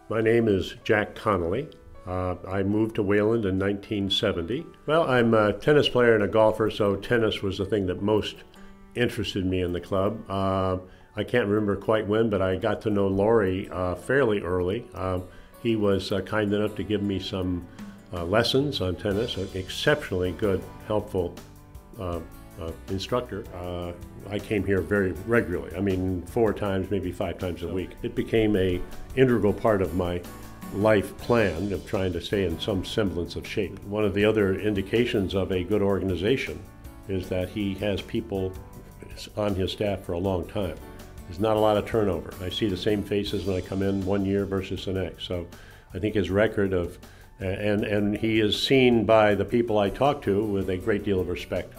My name is Jack Connolly. I moved to Wayland in 1970. Well, I'm a tennis player and a golfer, so tennis was the thing that most interested me in the club. I can't remember quite when, but I got to know Laurie fairly early. He was kind enough to give me some lessons on tennis, an exceptionally good, helpful instructor. I came here very regularly. I mean, 4 times, maybe 5 times a week. It became an integral part of my life plan of trying to stay in some semblance of shape. One of the other indications of a good organization is that he has people on his staff for a long time. There's not a lot of turnover. I see the same faces when I come in one year versus the next. So I think his record of, and he is seen by the people I talk to with a great deal of respect.